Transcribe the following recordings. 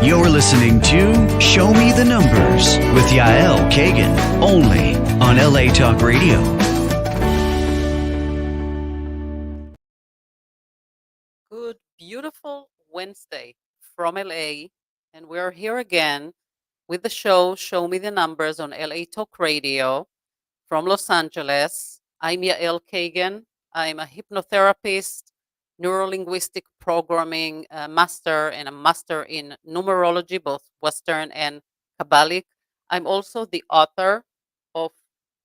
You're listening to Show Me the Numbers with Yael Kagan, only on LA Talk Radio. Good, beautiful Wednesday from LA, and we're here again with the Show Me the Numbers on LA Talk Radio from Los Angeles. I'm Yael Kagan. I'm a hypnotherapist, neurolinguistic programming master, and a master in numerology, both Western and Kabbalic. I'm also the author of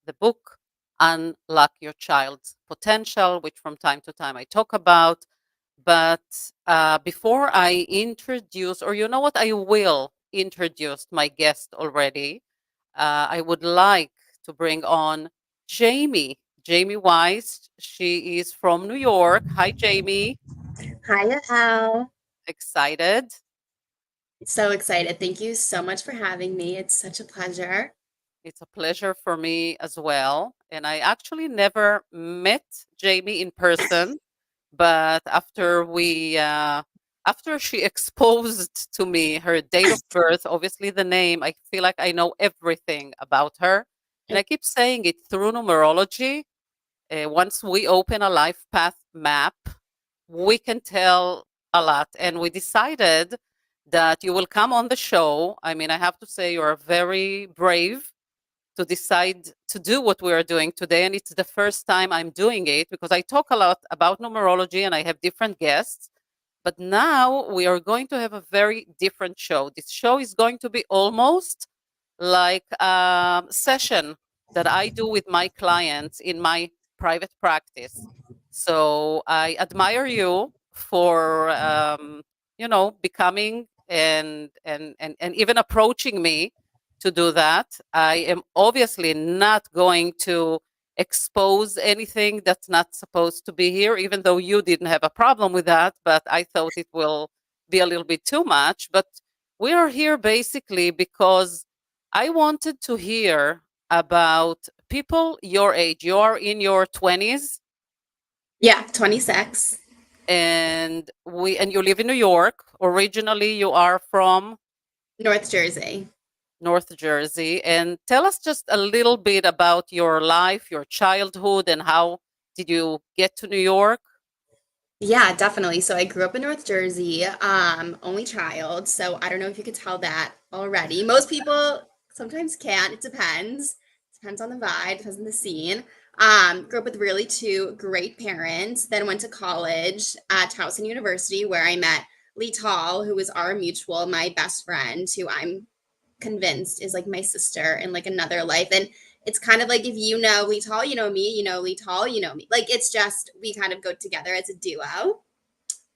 the book Unlock Your Child's Potential, which from time to time I talk about. But before I introduce, or you know what, I will introduce my guest already. I would like to bring on Jamie Wise. She is from New York. Hi, Jamie. Hi, Al. Excited? So excited. Thank you so much for having me. It's such a pleasure. It's a pleasure for me as well. And I actually never met Jamie in person, but after she exposed to me her date of birth, obviously the name, I feel like I know everything about her. And I keep saying it through numerology. Once we open a life path map, we can tell a lot. And we decided that you will come on the show. I mean, I have to say you are very brave to decide to do what we are doing today. And it's the first time I'm doing it because I talk a lot about numerology and I have different guests. But now we are going to have a very different show. This show is going to be almost like a session that I do with my clients in my private practice. So I admire you for, becoming and even approaching me to do that. I am obviously not going to expose anything that's not supposed to be here, even though you didn't have a problem with that, but I thought it will be a little bit too much. But we are here basically because I wanted to hear about people your age. You are in your 20s. Yeah, 26. And you live in New York. Originally, you are from North Jersey. North Jersey. And tell us just a little bit about your life, your childhood, and how did you get to New York? Yeah, definitely. So I grew up in North Jersey, only child. So I don't know if you could tell that already. Most people sometimes can't. It depends. Depends on the vibe, depends on the scene. Grew up with really two great parents, then went to college at Towson University where I met Lee Tall, who was our mutual, my best friend, who I'm convinced is like my sister in like another life. And it's kind of like if you know Lee Tall, you know me, you know Lee Tall, you know me. Like it's just we kind of go together as a duo.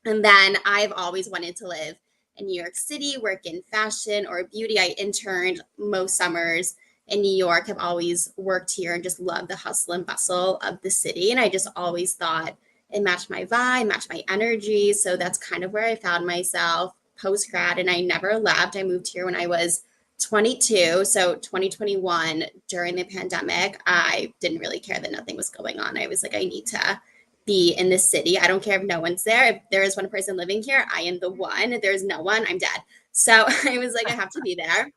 And then I've always wanted to live in New York City, work in fashion or beauty. I interned most summers in New York, have always worked here and just love the hustle and bustle of the city. And I just always thought it matched my vibe, matched my energy. So that's kind of where I found myself post grad. And I never left. I moved here when I was 22. So 2021, during the pandemic, I didn't really care that nothing was going on. I was like, I need to be in the city. I don't care if no one's there. If there is one person living here, I am the one. If there's no one, I'm dead. So I was like, I have to be there.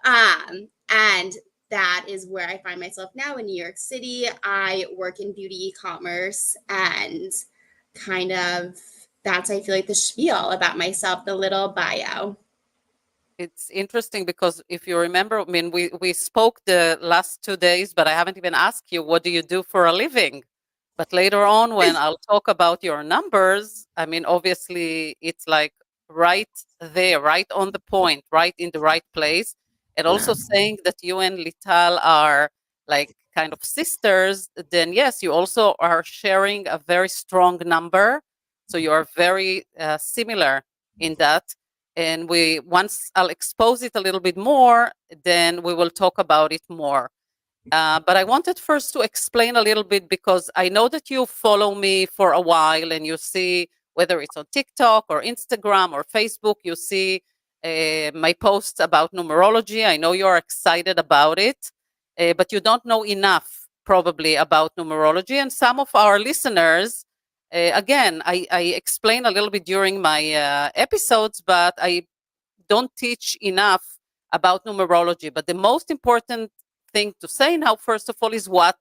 And that is where I find myself now in New York City. I work in beauty e-commerce and kind of that's, I feel like, the spiel about myself, the little bio. It's interesting because if you remember, I mean, we spoke the last 2 days, but I haven't even asked you, what do you do for a living? But later on, when I'll talk about your numbers, I mean, obviously, it's like right there, right on the point, right in the right place. And also saying that you and Lital are like kind of sisters, then yes, you also are sharing a very strong number. So you are very similar in that. And once I'll expose it a little bit more, then we will talk about it more. But I wanted first to explain a little bit because I know that you follow me for a while and you see whether it's on TikTok or Instagram or Facebook, you see my posts about numerology. I know you're excited about it, but you don't know enough probably about numerology. And some of our listeners, again, I explain a little bit during my episodes, but I don't teach enough about numerology. But the most important thing to say now, first of all, is what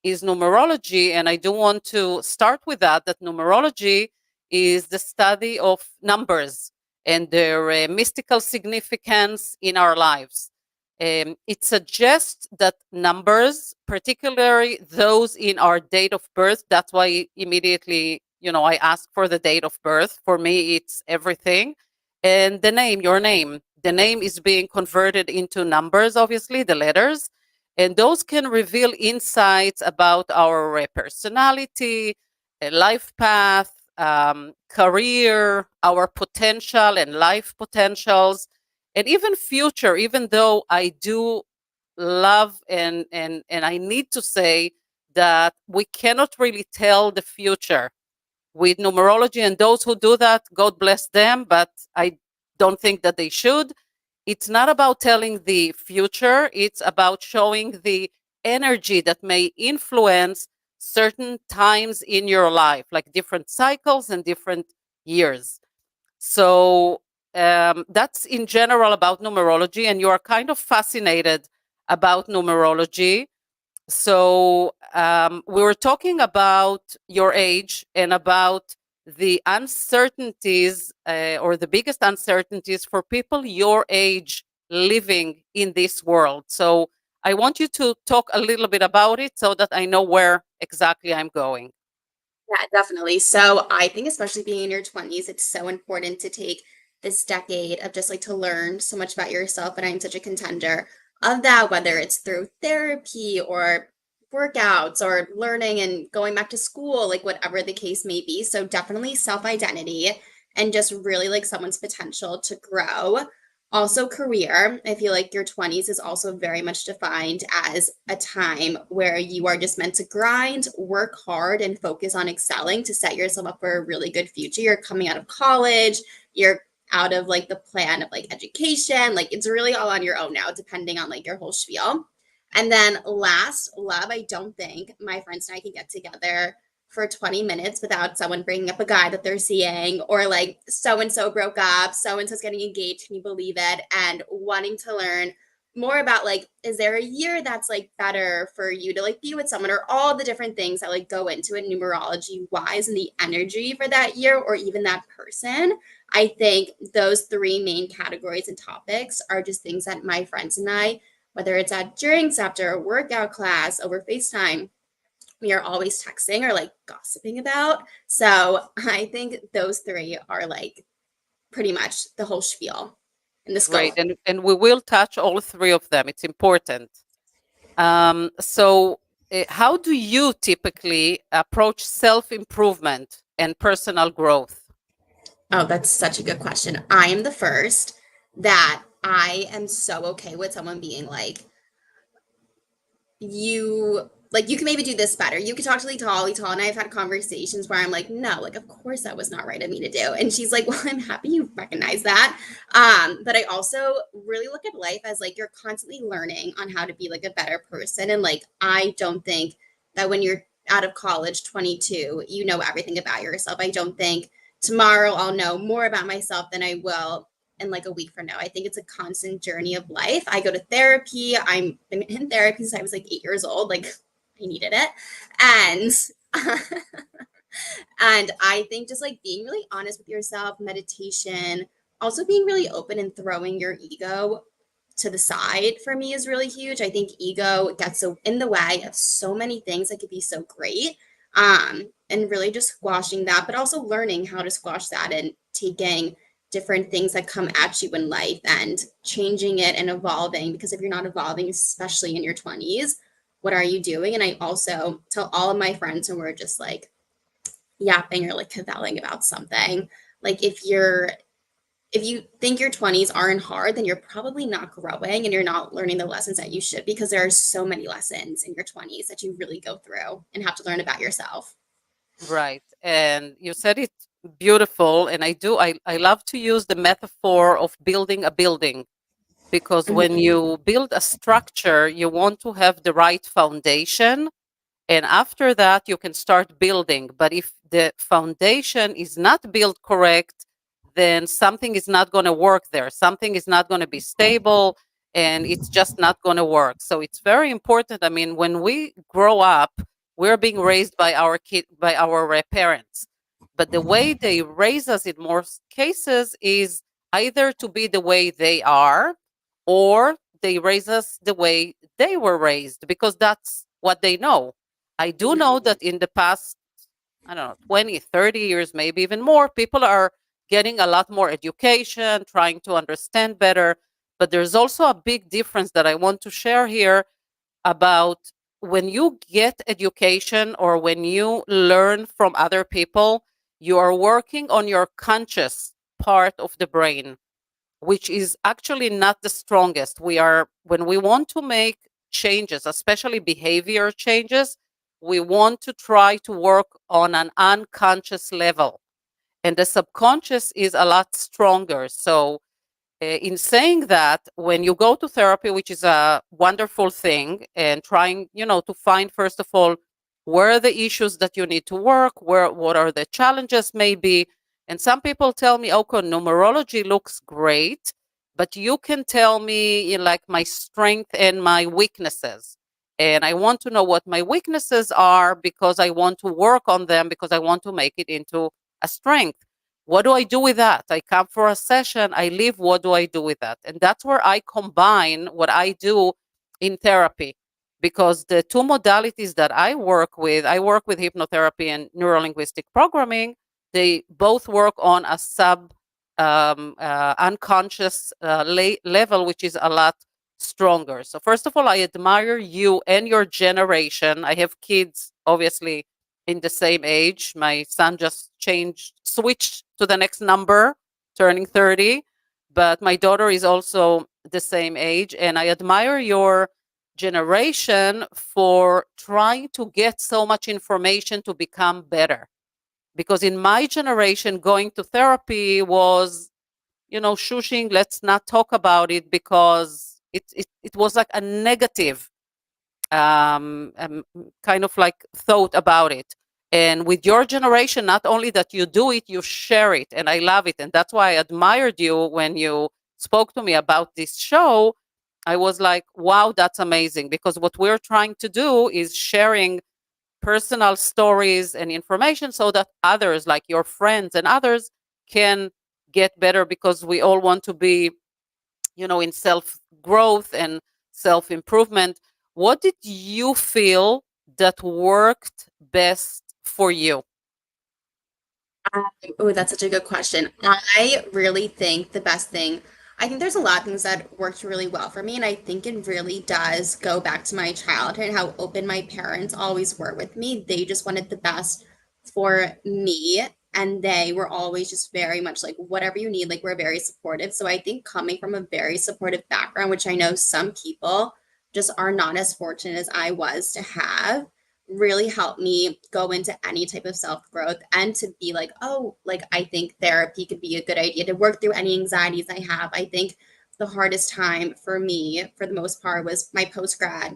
is numerology. And I do want to start with that numerology is the study of numbers and their mystical significance in our lives. It suggests that numbers, particularly those in our date of birth, that's why immediately, I ask for the date of birth. For me, it's everything. And the name, your name. The name is being converted into numbers, obviously, the letters. And those can reveal insights about our personality, life path, career, our potential and life potentials, and even future. Even though I do love and I need to say that we cannot really tell the future with numerology, and those who do that, God bless them, but I don't think that they should. It's not about telling the future, it's about showing the energy that may influence certain times in your life, like different cycles and different years. So that's in general about numerology, and you are kind of fascinated about numerology. So we were talking about your age and about the uncertainties or the biggest uncertainties for people your age living in this world. So I want you to talk a little bit about it so that I know where exactly I'm going. Yeah, definitely. So I think especially being in your 20s, it's so important to take this decade of just like to learn so much about yourself. And I'm such a contender of that, whether it's through therapy or workouts or learning and going back to school, like whatever the case may be. So definitely self-identity and just really like someone's potential to grow. Also, career. I feel like your 20s is also very much defined as a time where you are just meant to grind, work hard, and focus on excelling to set yourself up for a really good future. You're coming out of college, you're out of like the plan of like education. Like it's really all on your own now, depending on like your whole spiel. And then last, love. I don't think my friends and I can get together for 20 minutes without someone bringing up a guy that they're seeing, or like so and so broke up, so and so's getting engaged, can you believe it? And wanting to learn more about like, is there a year that's like better for you to like be with someone, or all the different things that like go into it numerology wise and the energy for that year or even that person. I think those three main categories and topics are just things that my friends and I, whether it's at drinks, after a workout class, over FaceTime, we are always texting or like gossiping about. So I think those three are like pretty much the whole spiel and the Great. scope. And we will touch all three of them. It's important. So how do you typically approach self-improvement and personal growth? Oh, that's such a good question. I am the first that I am so okay with someone being like you can maybe do this better. You could talk to Lital, and I've had conversations where I'm like, no, like of course that was not right of me to do. And she's like, well, I'm happy you recognize that. But I also really look at life as like you're constantly learning on how to be like a better person. And like I don't think that when you're out of college, 22, you know everything about yourself. I don't think tomorrow I'll know more about myself than I will in like a week from now. I think it's a constant journey of life. I go to therapy. I'm been in therapy since I was like 8 years old. Like I needed it. And and I think just like being really honest with yourself, meditation, also being really open and throwing your ego to the side for me is really huge. I think ego gets so in the way of so many things that could be so great. And really just squashing that, but also learning how to squash that and taking different things that come at you in life and changing it and evolving. Because if you're not evolving, especially in your 20s, what are you doing? And I also tell all of my friends who were just like yapping or like cavelling about something, like if you think your 20s aren't hard, then you're probably not growing and you're not learning the lessons that you should, because there are so many lessons in your 20s that you really go through and have to learn about yourself. Right. And you said it beautiful. And I love to use the metaphor of building a building, because when you build a structure, you want to have the right foundation. And after that, you can start building. But if the foundation is not built correct, then something is not going to work there. Something is not going to be stable, and it's just not going to work. So it's very important. I mean, when we grow up, we're being raised by our parents, but the way they raise us in most cases is either to be the way they are, or they raise us the way they were raised, because that's what they know. I do know that in the past, I don't know, 20, 30 years, maybe even more, people are getting a lot more education, trying to understand better. But there's also a big difference that I want to share here about when you get education or when you learn from other people, you are working on your conscious part of the brain, which is actually not the strongest. When we want to make changes, especially behavior changes, we want to try to work on an unconscious level. And the subconscious is a lot stronger. So in saying that, when you go to therapy, which is a wonderful thing, and trying, to find, first of all, where are the issues that you need to work, what are the challenges maybe. And some people tell me, okay, numerology looks great, but you can tell me like my strength and my weaknesses. And I want to know what my weaknesses are, because I want to work on them, because I want to make it into a strength. What do I do with that? I come for a session, I leave, what do I do with that? And that's where I combine what I do in therapy, because the two modalities that I work with hypnotherapy and neurolinguistic programming. They both work on a unconscious level, which is a lot stronger. So first of all, I admire you and your generation. I have kids, obviously, in the same age. My son just switched to the next number, turning 30. But my daughter is also the same age. And I admire your generation for trying to get so much information to become better. Because in my generation, going to therapy was, shushing, let's not talk about it, because it was like a negative kind of like thought about it. And with your generation, not only that you do it, you share it. And I love it. And that's why I admired you when you spoke to me about this show. I was like, wow, that's amazing. Because what we're trying to do is sharing personal stories and information so that others, like your friends and others, can get better, because we all want to be, in self growth and self improvement. What did you feel that worked best for you? Oh, that's such a good question. I really think the best thing, I think there's a lot of things that worked really well for me, and I think it really does go back to my childhood, how open my parents always were with me. They just wanted the best for me, and they were always just very much like, whatever you need, like, we're very supportive. So I think coming from a very supportive background, which I know some people just are not as fortunate as I was to have, really helped me go into any type of self growth, and to be like, oh, like, I think therapy could be a good idea to work through any anxieties I have. I think the hardest time for me, for the most part, was my post grad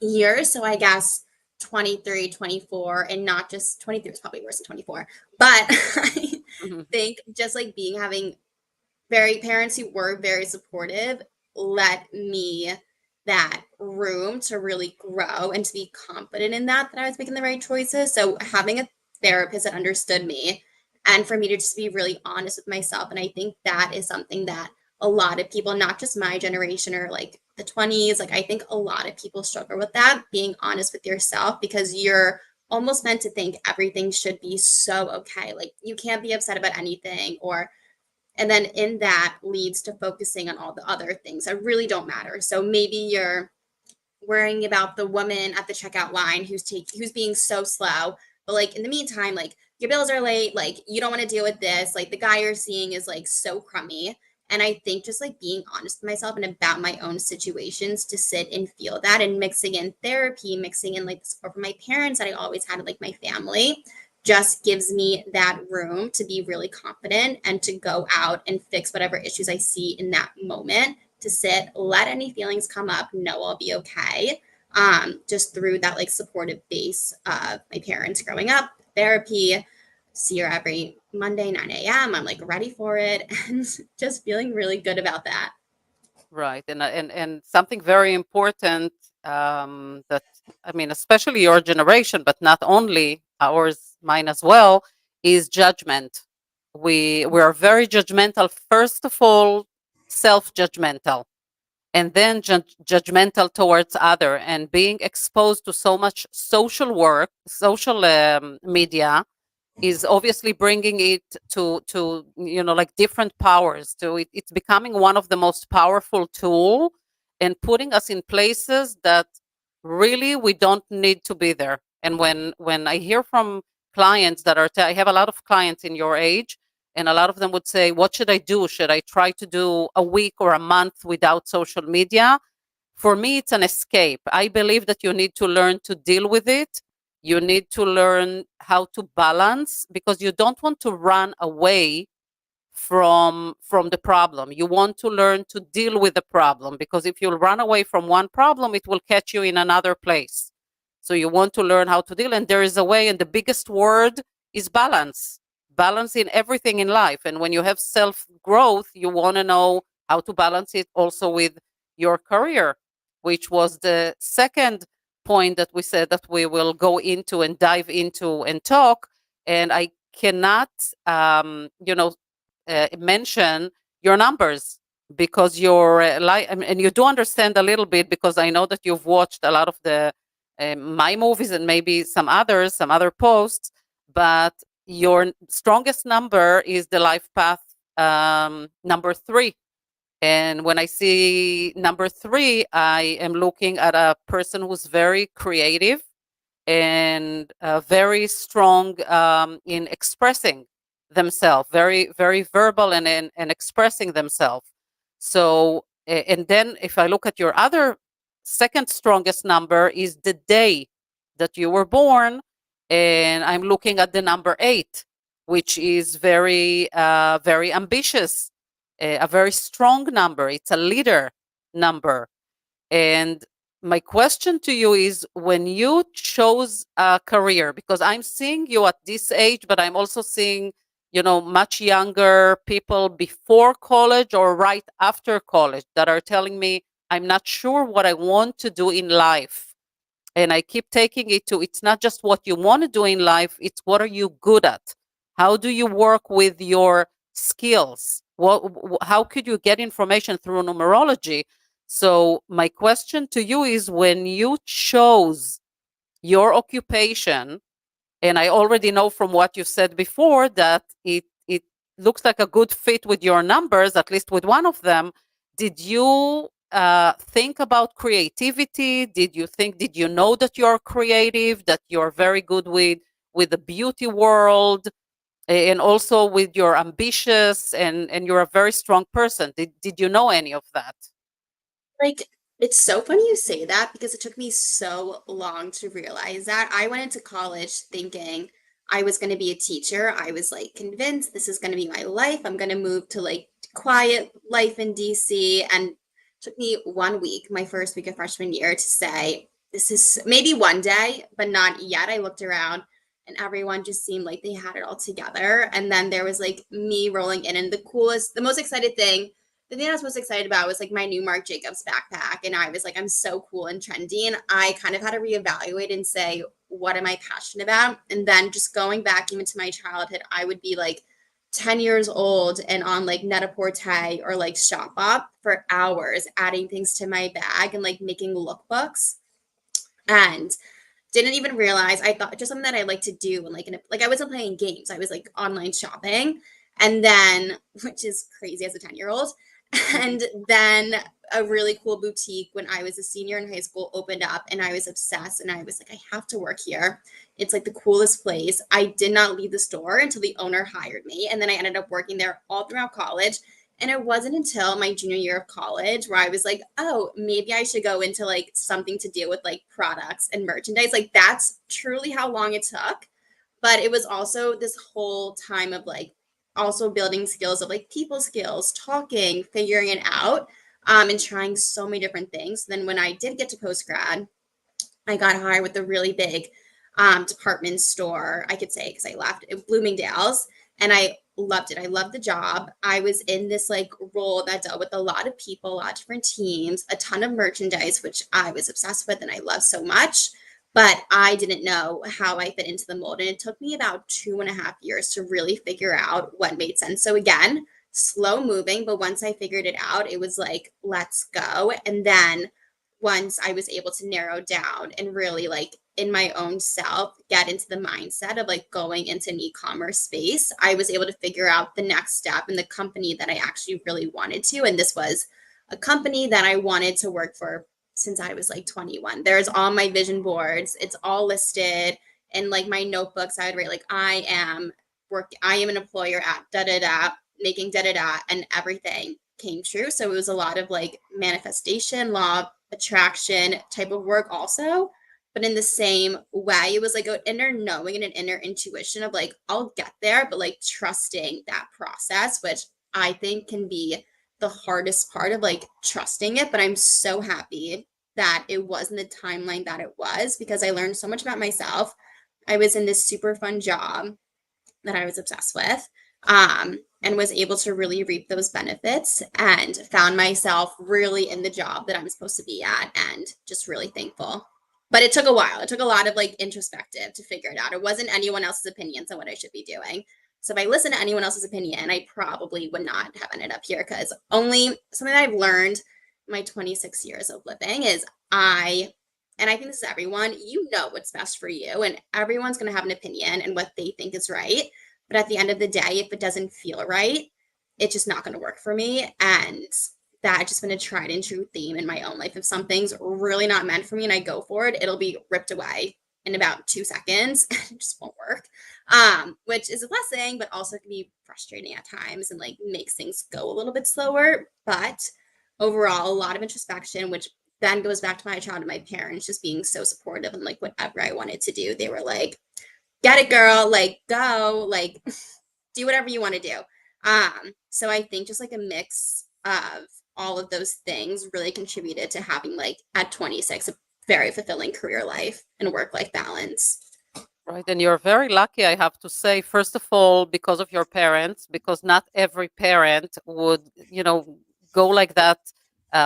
year. So I guess 23, 24, and not just 23 is probably worse than 24. But I Mhm. think just like having very parents who were very supportive let me that room to really grow and to be confident in that I was making the right choices. So having a therapist that understood me, and for me to just be really honest with myself. And I think that is something that a lot of people, not just my generation or like the 20s, like, I think a lot of people struggle with that, being honest with yourself, because you're almost meant to think everything should be so okay. Like, you can't be upset about anything, or and then in that leads to focusing on all the other things that really don't matter. So maybe you're worrying about the woman at the checkout line who's being so slow, but like, in the meantime, like, your bills are late, like, you don't want to deal with this, like, the guy you're seeing is like so crummy. And I think just like being honest with myself and about my own situations, to sit and feel that, and mixing in therapy, mixing in like the support from my parents that I always had, like my family, just gives me that room to be really confident and to go out and fix whatever issues I see in that moment, to sit, let any feelings come up, know I'll be okay. Just through that like supportive base of my parents growing up, therapy, see her every Monday, 9 a.m. I'm like ready for it and just feeling really good about that. Right. And something very important, that, I mean, especially your generation, but not only ours, mine as well, is judgment. We are very judgmental. First of all, self-judgmental, and then judgmental towards other, and being exposed to so much social media is obviously bringing it to like different powers to it. It's becoming one of the most powerful tool, and putting us in places that really we don't need to be there. And when I hear from clients that I have a lot of clients in your age, and a lot of them would say, what should I do? Should I try to do a week or a month without social media? For me, it's an escape. I believe that you need to learn to deal with it. You need to learn how to balance, because you don't want to run away from the problem. You want to learn to deal with the problem, because if you run away from one problem, it will catch you in another place. So you want to learn how to deal, and there is a way, and the biggest word is balance. Balance in everything in life. And when you have self growth, you want to know how to balance it also with your career, which was the second point that we said that we will go into and dive into and talk. And I cannot mention your numbers, because you're and you do understand a little bit, because I know that you've watched a lot of the my movies, and maybe some other posts. But your strongest number is the life path, number 3. And when I see number 3, I am looking at a person who's very creative and very strong in expressing themselves, very, very verbal and expressing themselves. So, and then if I look at your other second strongest number is the day that you were born, and I'm looking at the number 8, which is very, very ambitious, a very strong number. It's a leader number. And my question to you is, when you chose a career, because I'm seeing you at this age, but I'm also seeing, much younger people before college or right after college that are telling me, I'm not sure what I want to do in life. And I keep taking it to, it's not just what you want to do in life, it's what are you good at? How do you work with your skills? How could you get information through numerology? So my question to you is, when you chose your occupation, and I already know from what you said before that it looks like a good fit with your numbers, at least with one of them. Did you think about creativity? Did you know that you're creative, that you're very good with the beauty world, and also with your ambitious, and you're a very strong person? Did you know any of that? Like, it's so funny you say that because it took me so long to realize that. I went into college thinking I was going to be a teacher. I was like convinced this is going to be my life. I'm going to move to like quiet life in DC. And it took me 1 week, my first week of freshman year, to say, this is maybe one day, but not yet. I looked around and everyone just seemed like they had it all together. And then there was like me rolling in, and the most excited thing, the thing I was most excited about was like my new Marc Jacobs backpack. And I was like, I'm so cool and trendy. And I kind of had to reevaluate and say, what am I passionate about? And then just going back even to my childhood, I would be like 10 years old and on like Net-a-Porter or like Shopbop for hours, adding things to my bag and like making lookbooks. And didn't even realize, I thought just something that I like to do, and like I wasn't playing games, I was like online shopping. And then, which is crazy as a 10-year-old, and then a really cool boutique when I was a senior in high school opened up, and I was obsessed, and I was like, I have to work here. It's like the coolest place. I did not leave the store until the owner hired me, and then I ended up working there all throughout college. And it wasn't until my junior year of college where I was like, oh, maybe I should go into like something to deal with like products and merchandise. Like, that's truly how long it took. But it was also this whole time of like also building skills of like people skills, talking, figuring it out, and trying so many different things. Then when I did get to post grad, I got hired with a really big department store, I could say, because I left at Bloomingdale's, and I loved it. I loved the job. I was in this like role that dealt with a lot of people, a lot of different teams, a ton of merchandise, which I was obsessed with and I love so much. But I didn't know how I fit into the mold. And it took me about 2.5 years to really figure out what made sense. So again, slow moving, but once I figured it out, it was like, let's go. And then once I was able to narrow down and really like in my own self get into the mindset of like going into an e-commerce space, I was able to figure out the next step in the company that I actually really wanted to. And this was a company that I wanted to work for since I was like 21. There's all my vision boards. It's all listed in like my notebooks. I would write like, I am an employer at da da da, making da da da, and everything came true. So it was a lot of like manifestation, law of attraction type of work also. But in the same way, it was like an inner knowing and an inner intuition of like, I'll get there, but like trusting that process, which I think can be the hardest part of like trusting it. But I'm so happy that it was in the timeline that it was, because I learned so much about myself. I was in this super fun job that I was obsessed with, and was able to really reap those benefits and found myself really in the job that I'm supposed to be at, and just really thankful. But it took a while. It took a lot of like introspective to figure it out. It wasn't anyone else's opinions on what I should be doing. So if I listened to anyone else's opinion, I probably would not have ended up here, because only something that I've learned in my 26 years of living is and I think this is everyone, you know what's best for you, and everyone's going to have an opinion and what they think is right. But at the end of the day, if it doesn't feel right, it's just not going to work for me. And that just been a tried and true theme in my own life. If something's really not meant for me and I go for it, it'll be ripped away in about 2 seconds. It just won't work. Which is a blessing, but also can be frustrating at times and like makes things go a little bit slower. But overall, a lot of introspection, which then goes back to my child and my parents just being so supportive and like whatever I wanted to do, they were like, get it, girl, like go, like do whatever you want to do. So I think just like a mix of all of those things really contributed to having like at 26 a very fulfilling career life and work-life balance. Right. And you're very lucky, I have to say, first of all, because of your parents, because not every parent would, go like that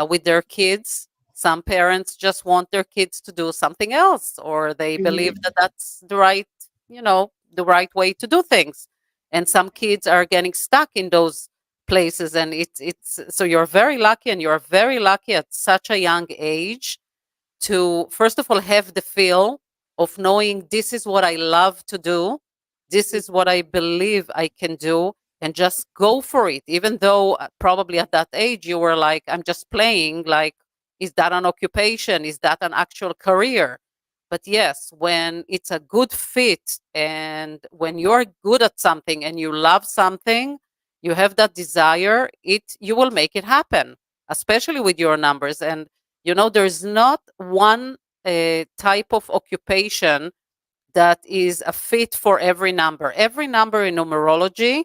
with their kids. Some parents just want their kids to do something else, or they believe that that's the right, the right way to do things. And some kids are getting stuck in those places. And it's so you're very lucky, and you're very lucky at such a young age to, first of all, have the feel of knowing this is what I love to do. This is what I believe I can do, and just go for it. Even though probably at that age you were like, I'm just playing, like, is that an occupation? Is that an actual career? But yes, when it's a good fit and when you're good at something and you love something, you have that desire, you will make it happen, especially with your numbers. And there's not one type of occupation that is a fit for every number. Every number in numerology,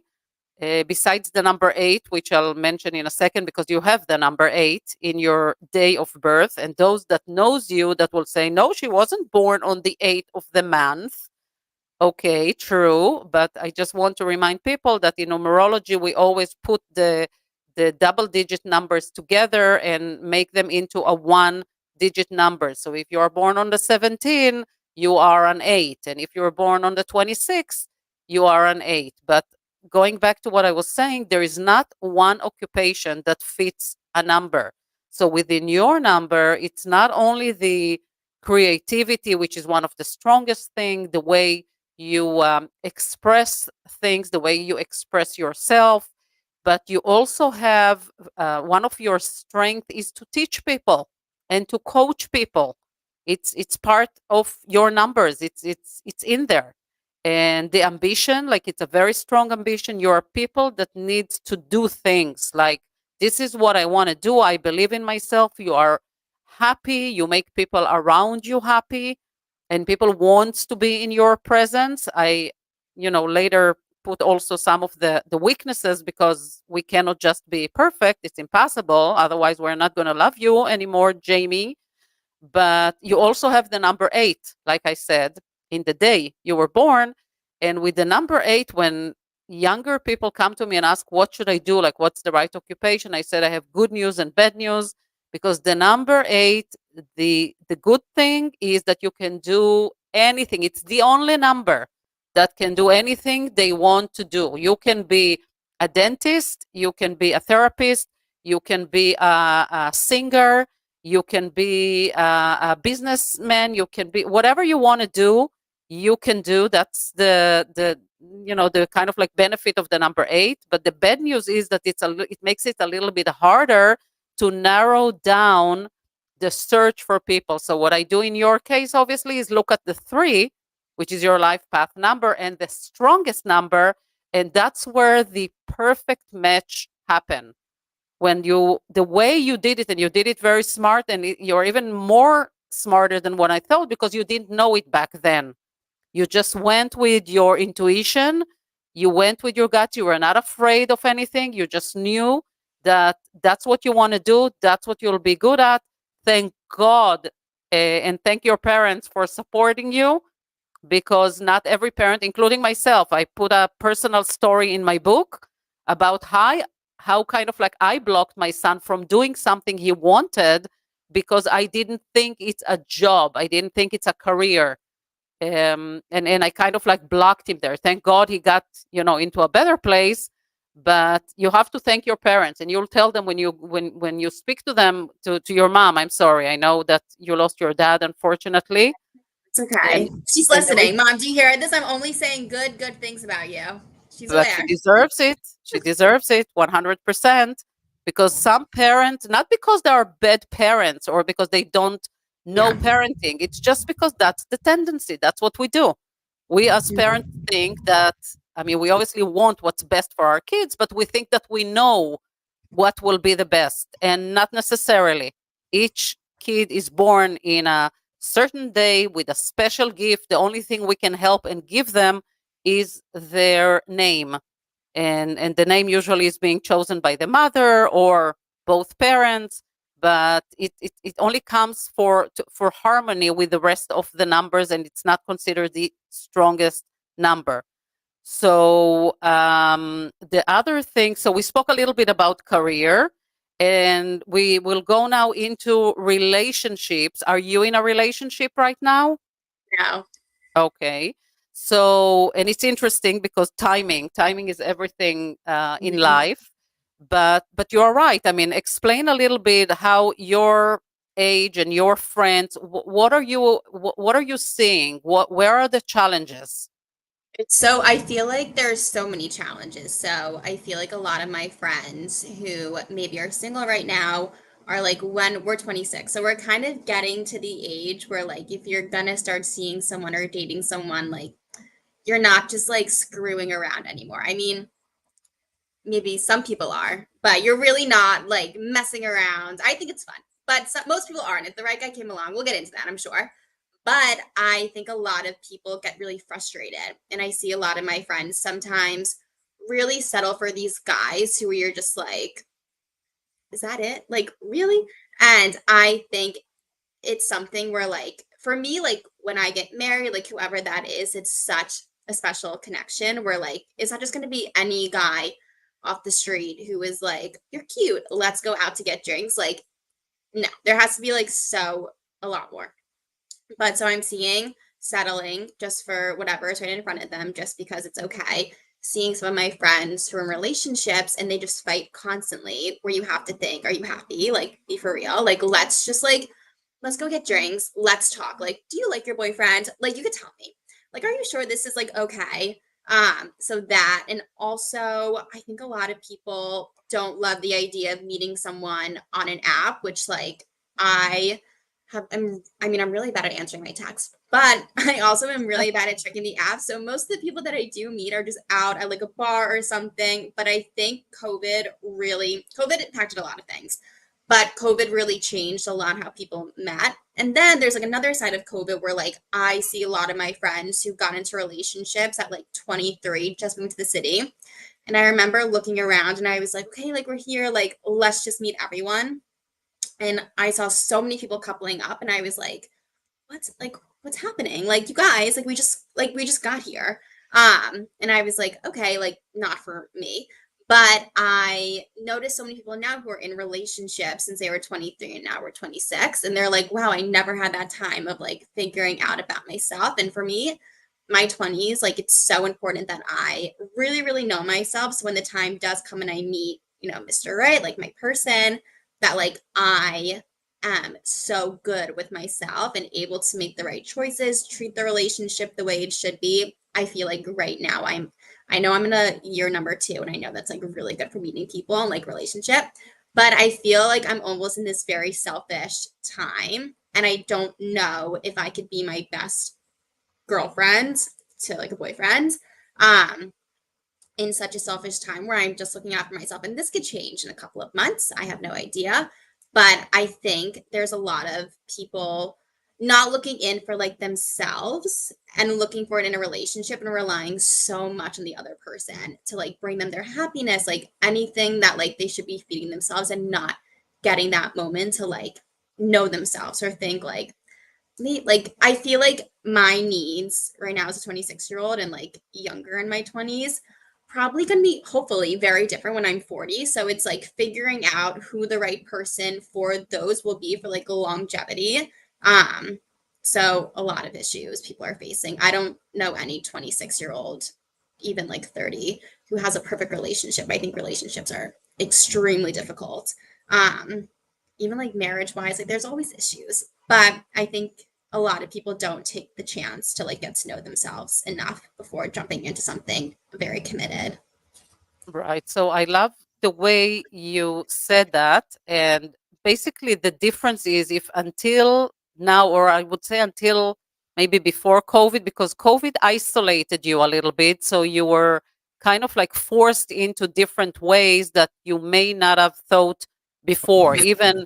besides the number 8, which I'll mention in a second, because you have the number 8 in your day of birth, and those that knows you that will say, no, she wasn't born on the 8th of the month. Okay, true, but I just want to remind people that in numerology we always put the double-digit numbers together and make them into a one-digit number. So if you are born on the 17th, you are an 8, and if you're born on the 26th, you are an 8. But going back to what I was saying, there is not one occupation that fits a number. So within your number, it's not only the creativity, which is one of the strongest things, the way you express things, the way you express yourself, but you also have one of your strengths is to teach people and to coach people. It's part of your numbers. It's in there. And the ambition, like it's a very strong ambition. You are people that need to do things like, this is what I want to do. I believe in myself. You are happy. You make people around you happy, and people want to be in your presence. I, later put also some of the weaknesses, because we cannot just be perfect. It's impossible. Otherwise, we're not going to love you anymore, Jamie. But you also have the number 8, like I said, in the day you were born. And with the number 8, when younger people come to me and ask, what should I do? Like, what's the right occupation? I said, I have good news and bad news, because the number 8, the good thing is that you can do anything. It's the only number that can do anything they want to do. You can be a dentist, you can be a therapist, you can be a singer, you can be a businessman, you can be whatever you want to do, you can do. That's the the kind of like benefit of the number 8. But the bad news is that it makes it a little bit harder to narrow down the search for people. So what I do in your case, obviously, is look at the 3, which is your life path number and the strongest number, and that's where the perfect match happen. When the way you did it, and you did it very smart, and you're even more smarter than what I thought, because you didn't know it back then. You just went with your intuition. You went with your gut. You were not afraid of anything. You just knew that that's what you want to do. That's what you'll be good at. Thank God, and thank your parents for supporting you, because not every parent, including myself, I put a personal story in my book about how kind of like I blocked my son from doing something he wanted, because I didn't think it's a job. I didn't think it's a career. And I kind of like blocked him there. Thank God he got, into a better place. But you have to thank your parents, and you'll tell them when you speak to them, to your mom, I'm sorry, I know that you lost your dad, unfortunately. It's okay. She's And listening. Mom, do you hear this? I'm only saying good things about you. She's but she aware. deserves it. She deserves it 100%, because some parents, not because they are bad parents or because they don't know Yeah. parenting, it's just because that's the tendency. That's what we do. We as parents think that, we obviously want what's best for our kids, but we think that we know what will be the best, and not necessarily. Each kid is born in a certain day with a special gift. The only thing we can help and give them is their name. And the name usually is being chosen by the mother or both parents, but it only comes for harmony with the rest of the numbers, and it's not considered the strongest number. So the other thing, so we spoke a little bit about career, and we will go now into relationships. Are you in a relationship right now? No. Okay. So, and it's interesting because timing is everything in life. But you're right. Explain a little bit how your age and your friends. What are you seeing? Where are the challenges? So I feel like there's so many challenges. So I feel like a lot of my friends who maybe are single right now are like, when we're 26. So we're kind of getting to the age where, like, if you're gonna start seeing someone or dating someone, like, you're not just like screwing around anymore. I mean, maybe some people are, but you're really not like messing around. I think it's fun, but most people aren't. If the right guy came along, we'll get into that, I'm sure. But I think a lot of people get really frustrated. And I see a lot of my friends sometimes really settle for these guys who you're just like, is that it? Like, really? And I think it's something where, like, for me, like, when I get married, like, whoever that is, it's such a special connection where, like, it's not just going to be any guy off the street who is like, you're cute, let's go out to get drinks. Like, no, there has to be like a lot more. But so I'm seeing settling just for whatever is right in front of them, just because it's okay. Seeing some of my friends who are in relationships and they just fight constantly, where you have to think, are you happy? Like, be for real. Like, let's go get drinks. Let's talk. Like, do you like your boyfriend? Like, you could tell me. Like, are you sure this is like okay? So that, and also I think a lot of people don't love the idea of meeting someone on an app, which, like, I'm really bad at answering my texts, but I also am really bad at checking the app. So most of the people that I do meet are just out at like a bar or something. But I think COVID impacted a lot of things, but COVID really changed a lot how people met. And then there's like another side of COVID where, like, I see a lot of my friends who got into relationships at like 23, just moved to the city. And I remember looking around and I was like, okay, like, we're here, like, let's just meet everyone. And I saw so many people coupling up, and I was like, what's like, what's happening? Like, you guys, like, we just got here. And I was like, okay, like, not for me. But I noticed so many people now who are in relationships since they were 23 and now we're 26. And they're like, wow, I never had that time of like figuring out about myself. And for me, my 20s, like, it's so important that I really, really know myself. So when the time does come and I meet, Mr. Right, like my person, that like I am so good with myself and able to make the right choices, treat the relationship the way it should be. I feel like right now I know I'm in a year number 2, and I know that's like really good for meeting people and like relationship, but I feel like I'm almost in this very selfish time, and I don't know if I could be my best girlfriend to like a boyfriend um in such a selfish time where I'm just looking after myself. And this could change in a couple of months. I have no idea. But I think there's a lot of people not looking in for like themselves and looking for it in a relationship and relying so much on the other person to like bring them their happiness, like anything that like they should be feeding themselves, and not getting that moment to like know themselves or think like me. Like, I feel like my needs right now as a 26-year-old and like younger in my 20s probably gonna be hopefully very different when I'm 40. So it's like figuring out who the right person for those will be for like longevity. Um, so a lot of issues people are facing. I don't know any 26-year-old, even like 30, who has a perfect relationship. I think relationships are extremely difficult. Even like marriage wise, like there's always issues. But I think a lot of people don't take the chance to like get to know themselves enough before jumping into something very committed. Right. So I love the way you said that. And basically, the difference is if until now, or I would say until maybe before COVID, because COVID isolated you a little bit. So you were kind of like forced into different ways that you may not have thought before. Even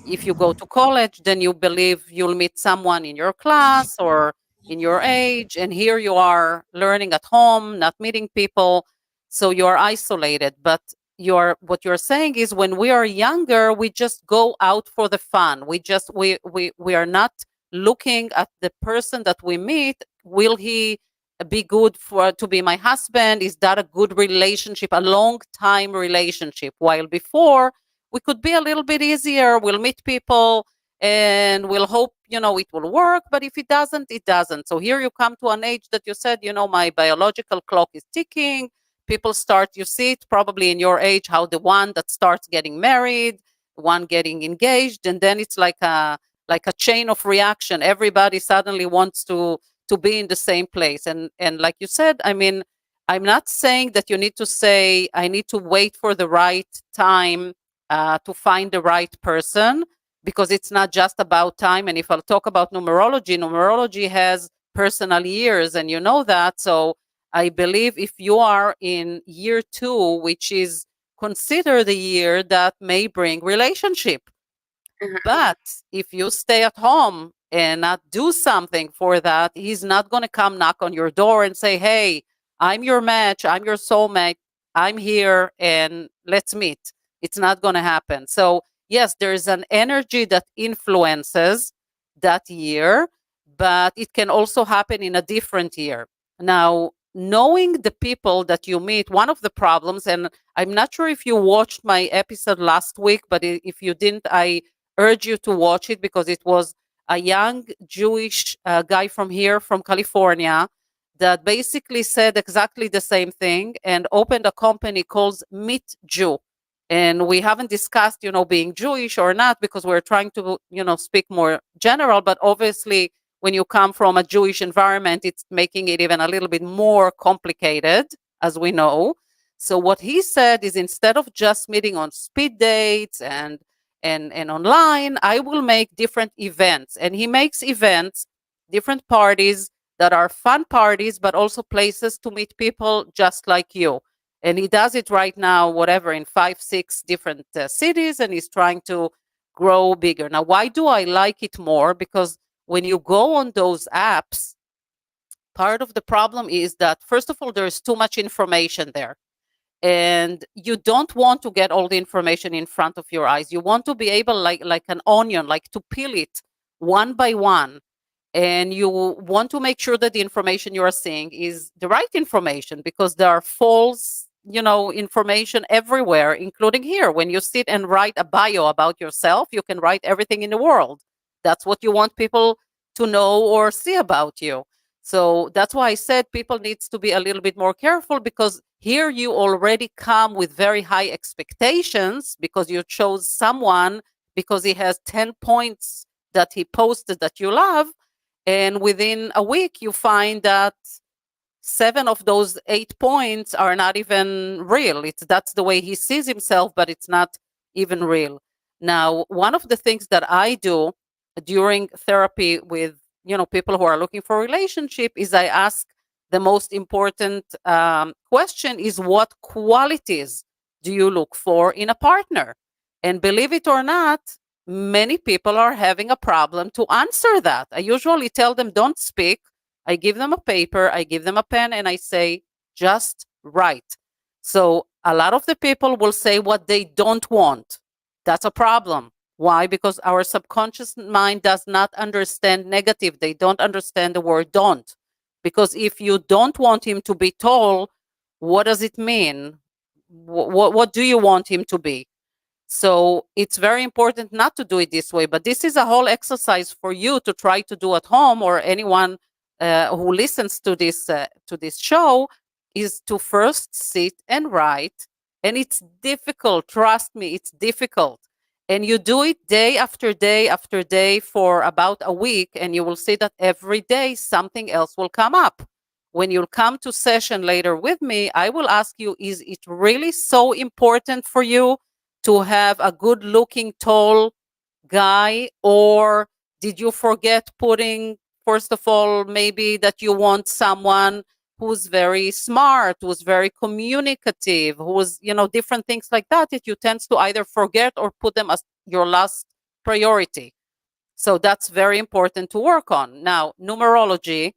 if you go to college, then you believe you'll meet someone in your class or in your age. And here you are learning at home, not meeting people. So you're isolated. But what you're saying is when we are younger, we just go out for the fun. We are not looking at the person that we meet. Will he be good for to be my husband? Is that a good relationship, a long time relationship? While before, we could be a little bit easier. We'll meet people and we'll hope, it will work. But if it doesn't, it doesn't. So here you come to an age that you said, my biological clock is ticking. People start, you see it probably in your age, how the one that starts getting married, one getting engaged, and then it's like a chain of reaction. Everybody suddenly wants to be in the same place. And like you said, I mean, I'm not saying that you need to say, I need to wait for the right time to find the right person, because it's not just about time. And if I'll talk about numerology has personal years, and you know that. So I believe if you are in year 2, which is considered the year that may bring relationship, but if you stay at home and not do something for that, he's not going to come knock on your door and say, hey, I'm your match, I'm your soulmate, I'm here, and let's meet. It's not going to happen. So, yes, there's an energy that influences that year, but it can also happen in a different year. Now, knowing the people that you meet, one of the problems, and I'm not sure if you watched my episode last week, but if you didn't, I urge you to watch it, because it was a young Jewish guy from here, from California, that basically said exactly the same thing and opened a company called Meet Jew. And we haven't discussed, being Jewish or not, because we're trying to, speak more general. But obviously, when you come from a Jewish environment, it's making it even a little bit more complicated, as we know. So what he said is, instead of just meeting on speed dates and online, I will make different events. And he makes events, different parties that are fun parties, but also places to meet people just like you. And he does it right now, whatever, in 5, 6 different cities, and he's trying to grow bigger. Now, why do I like it more? Because when you go on those apps, part of the problem is that, first of all, there's too much information there. And you don't want to get all the information in front of your eyes. You want to be able, like an onion, like to peel it one by one. and you want to make sure that the information you are seeing is the right information, because there are false, information everywhere, including here. When you sit and write a bio about yourself, you can write everything in the world. That's what you want people to know or see about you. So that's why I said people needs to be a little bit more careful, because here you already come with very high expectations because you chose someone because he has 10 points that he posted that you love. And within a week, you find that 7 of those 8 points are not even real. That's the way he sees himself, but it's not even real. Now, one of the things that I do during therapy with people who are looking for a relationship is I ask the most important question is, what qualities do you look for in a partner? And believe it or not, many people are having a problem to answer that. I usually tell them, don't speak. I give them a paper, I give them a pen, and I say, just write. So a lot of the people will say what they don't want. That's a problem. Why? Because our subconscious mind does not understand negative. They don't understand the word don't. Because if you don't want him to be tall, what does it mean? What do you want him to be? So it's very important not to do it this way. But this is a whole exercise for you to try to do at home, or anyone who listens to this show, is to first sit and write. And it's difficult. Trust me, it's difficult. And you do it day after day after day for about a week, and you will see that every day something else will come up. When you'll come to session later with me, I will ask you, is it really so important for you to have a good looking tall guy, or did you forget putting, first of all, maybe that you want someone who's very smart, who's very communicative, who's, different things like that you tend to either forget or put them as your last priority. So that's very important to work on. Now, numerology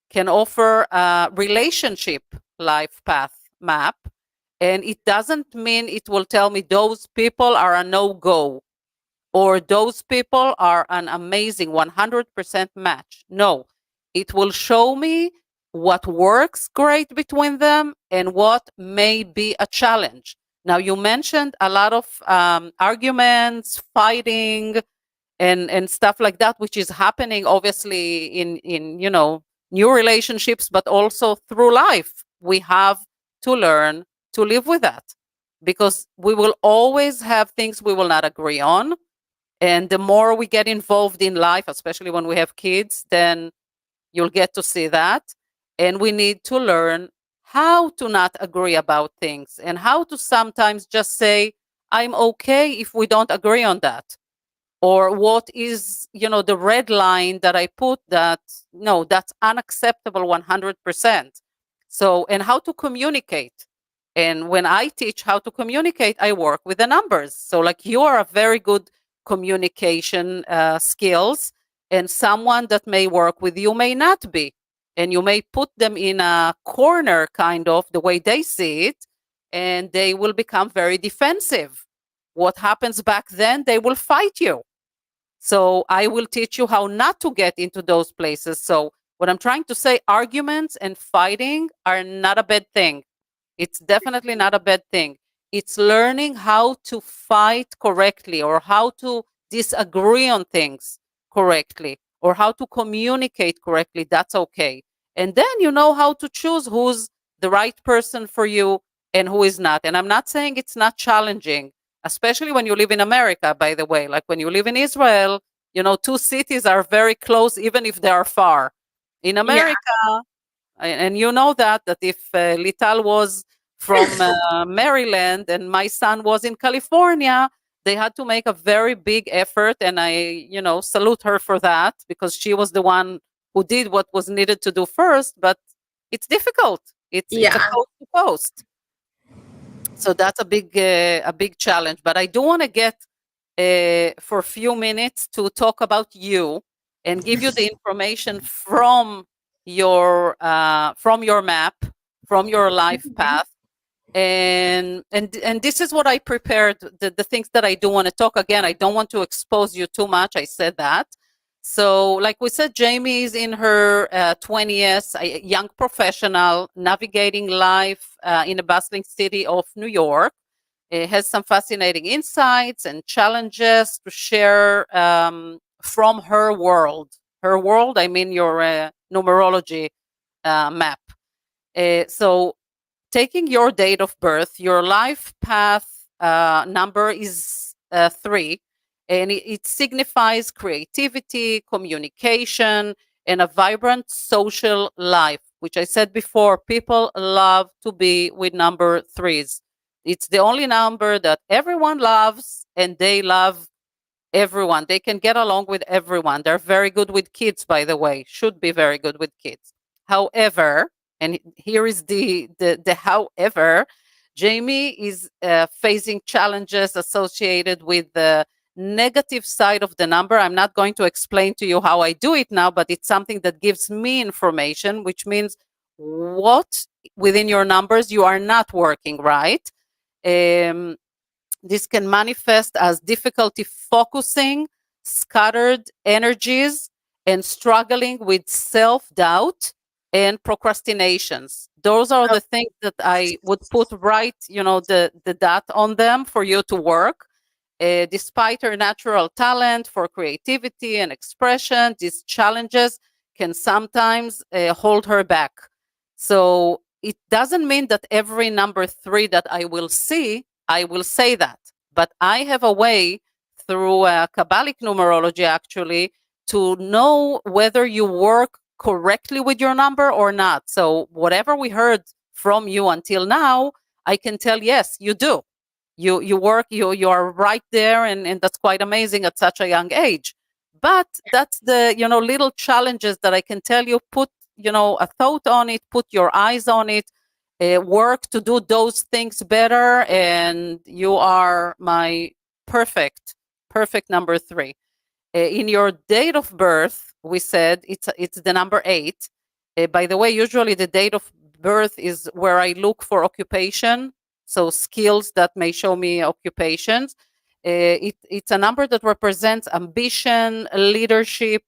can offer a relationship life path map, and it doesn't mean it will tell me those people are a no-go or those people are an amazing 100% match. No, it will show me what works great between them and what may be a challenge. Now, you mentioned a lot of arguments, fighting, and stuff like that, which is happening obviously in new relationships, but also through life. We have to learn to live with that, because we will always have things we will not agree on. And the more we get involved in life, especially when we have kids, then you'll get to see that. And we need to learn how to not agree about things, and how to sometimes just say, I'm okay if we don't agree on that. Or what is, the red line that I put that, no, that's unacceptable 100%. So, and how to communicate. And when I teach how to communicate, I work with the numbers. So like, you are a very good communication skills, and someone that may work with you may not be. And you may put them in a corner, kind of the way they see it, and they will become very defensive. What happens back then? They will fight you. So I will teach you how not to get into those places. So what I'm trying to say, arguments and fighting are not a bad thing. It's definitely not a bad thing. It's learning how to fight correctly, or how to disagree on things correctly, or how to communicate correctly. That's okay. And then you know how to choose who's the right person for you and who is not. And I'm not saying it's not challenging, especially when you live in America, by the way. Like when you live in Israel, two cities are very close, even if they are far. In America, and you know that if Lital was from Maryland and my son was in California, they had to make a very big effort, and I, salute her for that, because she was the one who did what was needed to do first. But it's difficult. It's a coast to coast. So that's a big challenge. But I do want to get for a few minutes to talk about you and give you the information from your map, from your life path. And this is what I prepared, the things that I do want to talk. Again, I don't want to expose you too much. I said that. So, like we said, Jamie is in her 20s, a young professional navigating life in a bustling city of New York. It has some fascinating insights and challenges to share from her world. Her world, I mean your numerology map. So, taking your date of birth, your life path number is 3, and it signifies creativity, communication, and a vibrant social life, which I said before, people love to be with number 3s. It's the only number that everyone loves, and they love everyone. They can get along with everyone. They're very good with kids, by the way, should be very good with kids. However, and here is the however, Jamie is facing challenges associated with the negative side of the number. I'm not going to explain to you how I do it now, but it's something that gives me information, which means what within your numbers you are not working right. This can manifest as difficulty focusing, scattered energies, and struggling with self doubt and procrastinations. Those are the things that I would put right, the dot on them for you to work. Despite her natural talent for creativity and expression, these challenges can sometimes hold her back. So it doesn't mean that every number 3 that I will see, I will say that. But I have a way through Kabbalic numerology actually to know whether you work correctly with your number or not. So whatever we heard from you until now, I can tell, yes, you do. You work, you are right there, and that's quite amazing at such a young age. But that's the little challenges that I can tell you, put a thought on it, put your eyes on it, work to do those things better, and you are my perfect number 3. In your date of birth, we said it's the number 8. By the way, usually the date of birth is where I look for occupation, so skills that may show me occupations. It's a number that represents ambition, leadership,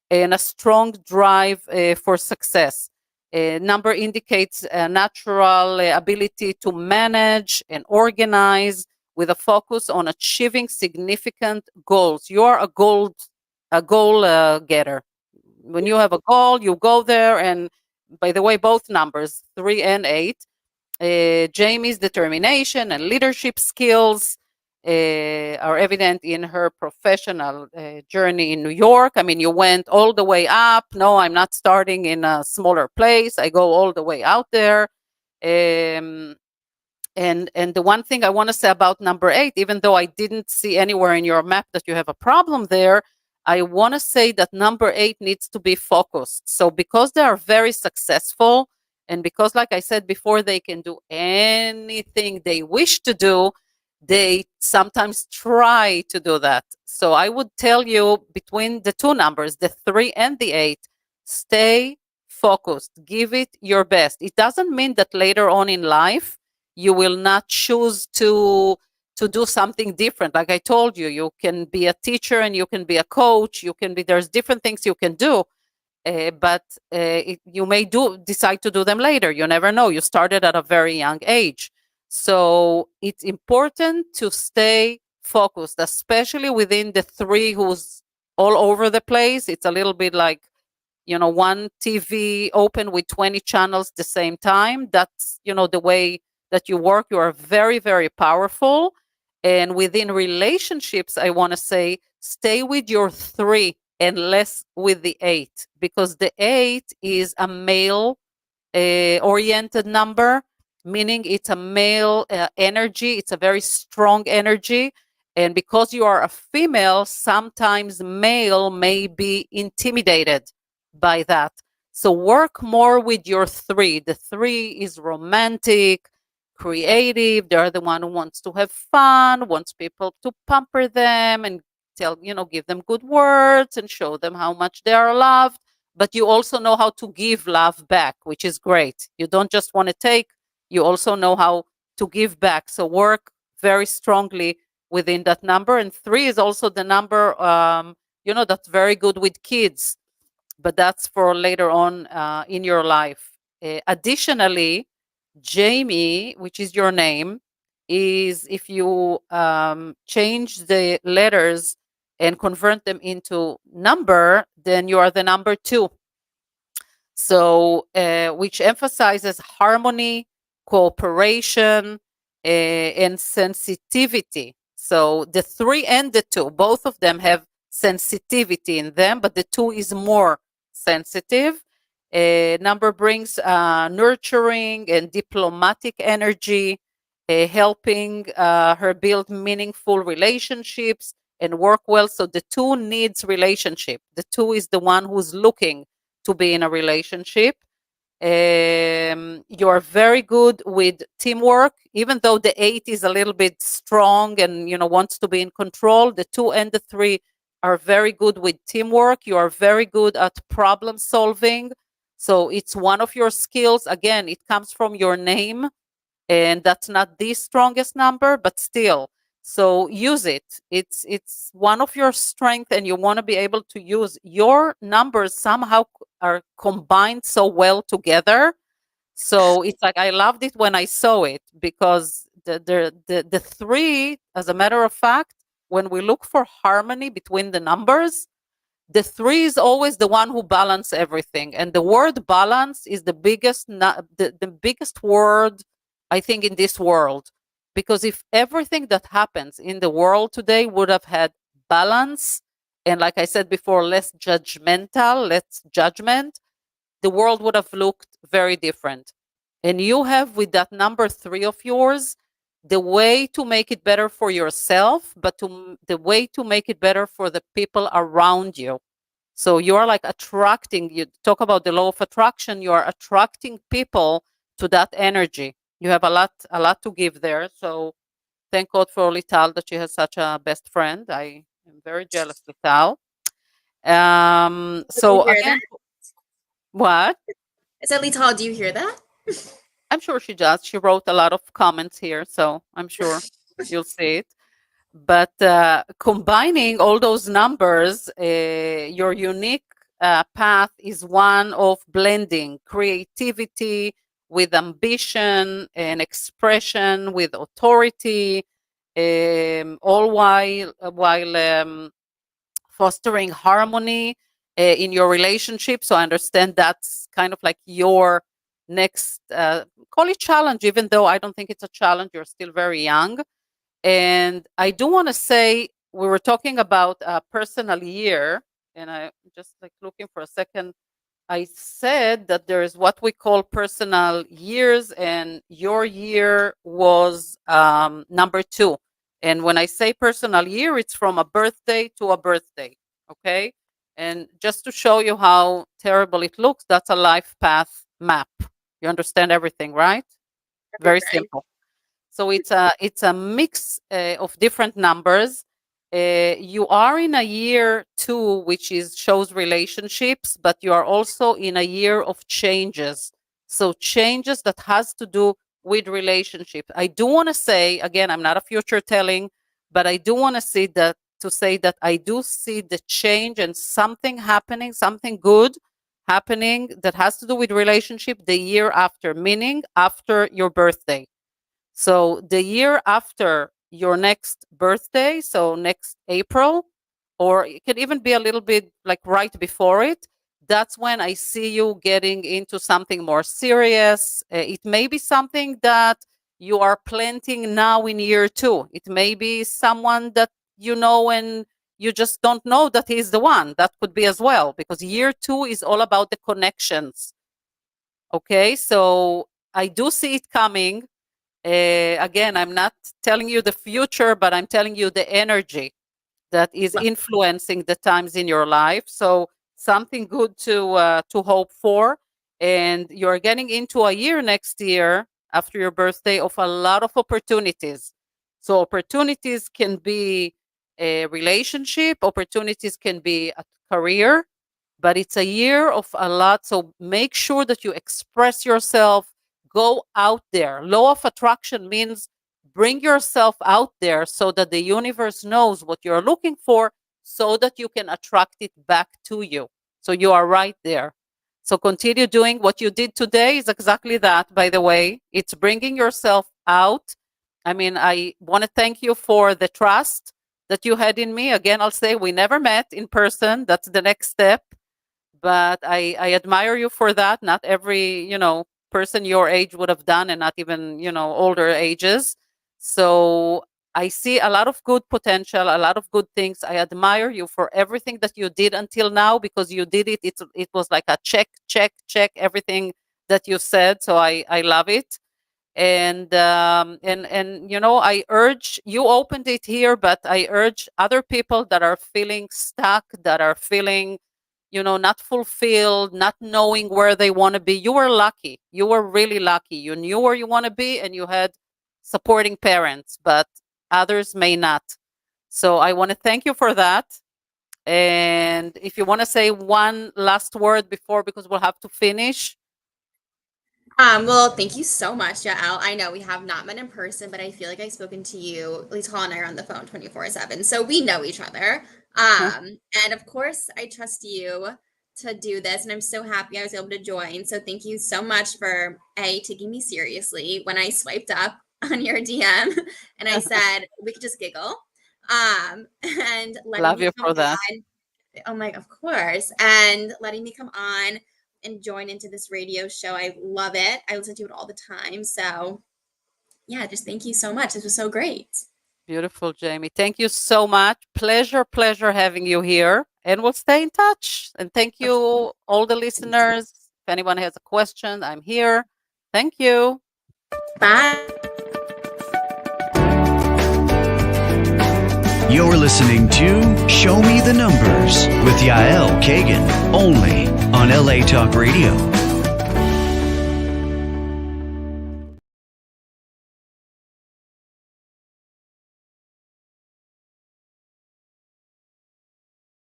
and a strong drive for success. Number indicates a natural ability to manage and organize with a focus on achieving significant goals. You are a goal getter. When you have a goal, you go there. And by the way, both numbers, 3 and 8, Jamie's determination and leadership skills are evident in her professional journey in New York. I mean, you went all the way up. No, I'm not starting in a smaller place. I go all the way out there. And the one thing I want to say about number 8, even though I didn't see anywhere in your map that you have a problem there, I want to say that number 8 needs to be focused. So because they are very successful, and because, like I said before, they can do anything they wish to do, they sometimes try to do that. So I would tell you, between the 2 numbers, the 3 and the 8, stay focused. Give it your best. It doesn't mean that later on in life, you will not choose to do something different. Like I told you, you can be a teacher and you can be a coach. There's different things you can do. But you may decide to do them later. You never know. You started at a very young age. So it's important to stay focused, especially within the 3 who's all over the place. It's a little bit like, one TV open with 20 channels at the same time. That's, the way that you work. You are very, very powerful. And within relationships, I want to say, stay with your 3 and less with the 8, because the 8 is a male oriented number, meaning it's a male energy. It's a very strong energy. And because you are a female, sometimes male may be intimidated by that. So work more with your 3. The 3 is romantic, creative. They're the one who wants to have fun, wants people to pamper them and give them good words and show them how much they are loved. But you also know how to give love back, which is great. You don't just want to take, you also know how to give back. So work very strongly within that number. And 3 is also the number that's very good with kids, but that's for later on in your life. Additionally, Jamie, which is your name, is if you change the letters and convert them into number, then you are the number 2. So, which emphasizes harmony, cooperation, and sensitivity. So the 3 and the 2, both of them have sensitivity in them, but the 2 is more sensitive. Number brings nurturing and diplomatic energy, helping her build meaningful relationships and work well. So the 2 needs relationship. The 2 is the one who's looking to be in a relationship. You're very good with teamwork, even though the 8 is a little bit strong and wants to be in control. The 2 and the 3 are very good with teamwork. You are very good at problem solving. So it's one of your skills. Again, it comes from your name, and that's not the strongest number, but still. So use it. It's one of your strengths, and you want to be able to use your numbers somehow are combined so well together. So it's like I loved it when I saw it, because the 3, as a matter of fact, when we look for harmony between the numbers, the 3 is always the one who balance everything, and the word balance is the biggest the biggest word, I think, in this world. Because if everything that happens in the world today would have had balance, and like I said before, less judgmental, less judgment, the world would have looked very different. And you have, with that number 3 of yours, the way to make it better for yourself, but the way to make it better for the people around you. So you are like attracting, you talk about the law of attraction, you are attracting people to that energy. You have a lot to give there. So thank God for Lital that she has such a best friend. I am very jealous, Lital. Do you So hear that? again, what? I said, Lital, do you hear that? I'm sure she does. She wrote a lot of comments here, so I'm sure you'll see it. But combining all those numbers, your unique path is one of blending creativity with ambition and expression with authority, all while fostering harmony in your relationship. So I understand that's kind of like your next, call it challenge, even though I don't think it's a challenge. You're still very young. And I do want to say, we were talking about a personal year, and I just like looking for a second. I said that there is what we call personal years, and your year was number 2. And when I say personal year, it's from a birthday to a birthday. Okay. And just to show you how terrible it looks, that's a life path map. You understand everything, right? Very Everything. simple. So it's a mix of different numbers. You are in a year 2, which is shows relationships, but you are also in a year of changes. So changes that has to do with relationships. I do want to say again, I'm not a future telling, but I do want to say that I do see the change and something happening, something good happening that has to do with relationship the year after, meaning after your birthday. So the year after your next birthday, so next April, or it can even be a little bit like right before it, that's when I see you getting into something more serious. It may be something that you are planting now in year 2. It may be someone that you know and you just don't know that he's the one. That could be as well, because year 2 is all about the connections. Okay, so I do see it coming. Again, I'm not telling you the future, but I'm telling you the energy that is influencing the times in your life. So something good to hope for, and you're getting into a year next year after your birthday of a lot of opportunities. So opportunities can be a relationship, opportunities can be a career, but it's a year of a lot. So make sure that you express yourself, go out there. Law of attraction means bring yourself out there so that the universe knows what you're looking for so that you can attract it back to you. So you are right there. So continue doing what you did today is exactly that, by the way. It's bringing yourself out. I mean, I want to thank you for the trust that you had in me. Again, I'll say we never met in person. That's the next step. But I admire you for that. Not every, person your age would have done, and not even, older ages. So I see a lot of good potential, a lot of good things. I admire you for everything that you did until now, because you did it. It was like a check, everything that you said. So I love it. And I urge you, opened it here, but I urge other people that are feeling stuck, that are feeling not fulfilled, not knowing where they want to be. You were lucky. You were really lucky. You knew where you want to be, and you had supporting parents, but others may not. So I want to thank you for that. And if you want to say one last word because we'll have to finish. Well, thank you so much, Yael. I know we have not met in person, but I feel like I've spoken to you, at least Paul and I are on the phone 24/7. So we know each other. And of course, I trust you to do this, and I'm so happy I was able to join. So thank you so much for taking me seriously when I swiped up on your DM and I said we could just giggle. And letting Love me you come for that. on. Oh my, of course. And letting me come on and join into this radio show. I love it. I listen to it all the time. So yeah, just thank you so much. This was so great. Beautiful, Jamie. Thank you so much. Pleasure having you here. And we'll stay in touch. And thank you, all the listeners. If anyone has a question, I'm here. Thank you. Bye. You're listening to Show Me the Numbers with Yael Kagan, only on LA Talk Radio.